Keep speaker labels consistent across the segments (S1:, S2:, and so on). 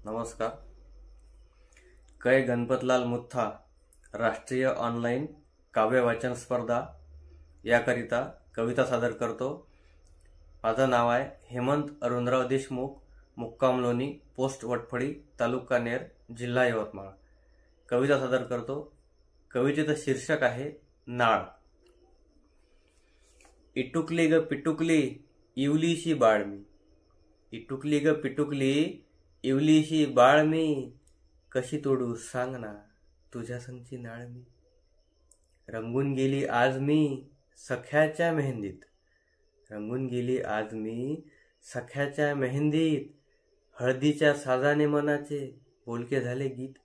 S1: नमस्कार. कै गणपतलाल मुथा राष्ट्रीय ऑनलाईन काव्य वाचन स्पर्धा याकरिता कविता सादर करतो. माझं नाव आहे हेमंत अरुणराव देशमुख, मुक्काम लोणी, पोस्ट वटफळी, तालुका नेर, जिल्हा यवतमाळ. कविता सादर करतो. कवितेचं शीर्षक आहे नाळ. इटुकली ग पिटुकली इवलीशी बाळ मी, इटुकली ग पिटुकली इवलीशी बाळ मी, कशी तोडू सांग ना तुझ्या संगची नाळ मी. रंगून गेली आज मी सख्याच्या मेहंदीत, रंगून गेली आज मी सख्याच्या मेहंदीत, हळदीच्या साजाने मनाचे बोलके झाले गीत.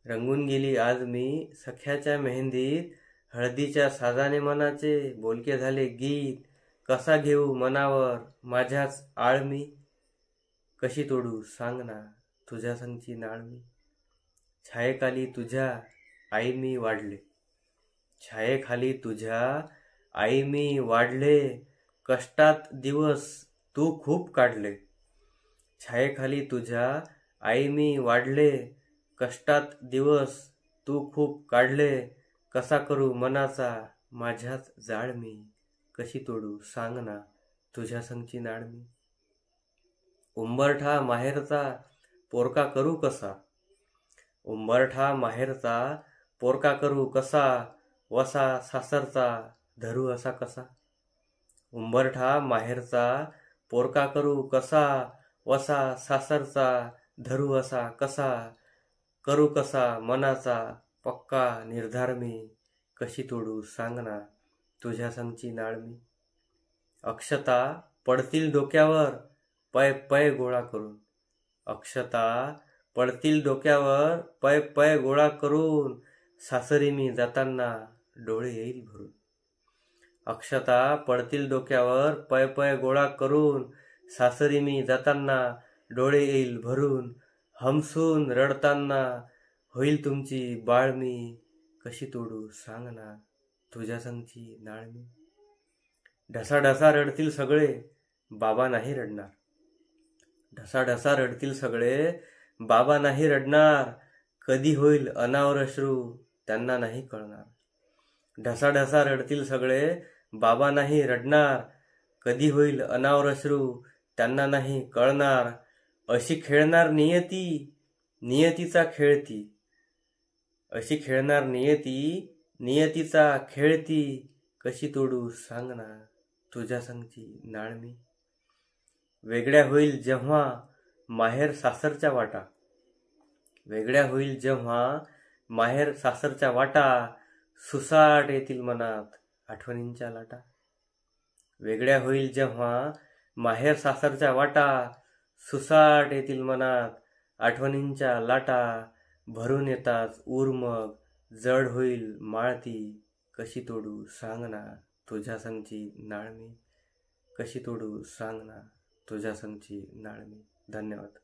S1: रंगून गेली आज मी सख्याच्या मेहंदीत, हळदीच्या साजाने मनाचे बोलके झाले गीत. कसा घेऊ मनावर माझ्याच आळ मी, कशी तोडू सांग ना तुझ्या संगची नाळ मी. छायेखाली तुझ्या आई मी वाढले, छायेखाली तुझ्या आई मी वाढले, कष्टात दिवस तू खूप काढले. छायेखाली तुझ्या आई मी वाढले, कष्टात दिवस तू खूप काढले. कसा करू मनाचा माझ्याच जाळ मी, कशी तोडू सांग ना तुझ्या संगची नाळ मी. उंबरठा माहेरचा पोरका करू कसा, उंबरठा माहेरचा पोरका करू कसा, वसा सासरचा धरू असा कसा. उंबरठा माहेरचा पोरका करू कसा, वसा सासरचा धरू असा कसा. करू कसा मनाचा पक्का निर्धार मी, कशी तोडू सांग ना तुझ्या संगची नाळ मी. अक्षता पडतील डोक्यावर पै पै गोळा करून, अक्षता पडतील डोक्यावर पै पै गोळा करून, सासरी मी जाताना डोळे येईल भरून. अक्षता पडतील डोक्यावर पै पै गोळा करून, सासरी मी जाताना डोळे येईल भरून. हमसून रडताना होईल तुमची बाळ मी, कशी तोडू सांग ना तुझ्या संगची नाळ मी. ढसाढसा रडतील सगळे बाबा नाही रडणार, ढसाढसा रडतील सगळे बाबा नाही रडणार. कधी होईल अनावर अश्रू त्यांना नाही कळणार. ढसाढसा रडतील सगळे बाबा नाही रडणार, कधी होईल अनावर अश्रू त्यांना नाही कळणार. अशी खेळणार नियती नियतीचा खेळती, अशी खेळणार नियती नियतीचा खेळती, कशी तोडू सांग ना तुझ्या संगची नाळ मी. वेगळ्या होईल जेव्हा माहेर सासरच्या वाटा, वेगळ्या होईल जेव्हा माहेर सासरच्या वाटा, सुसाट येतील मनात आठवणींच्या लाटा. वेगळ्या होईल जेव्हा माहेर सासरच्या वाटा, सुसाट येतील मनात आठवणींच्या लाटा. भरून येताच ऊर मग जड होईल माळती, कशी तोडू सांग ना तुझ्या संगची नाळ मी, कशी तोडू सांग ना तुझ्या संगची नाळ मी. धन्यवाद.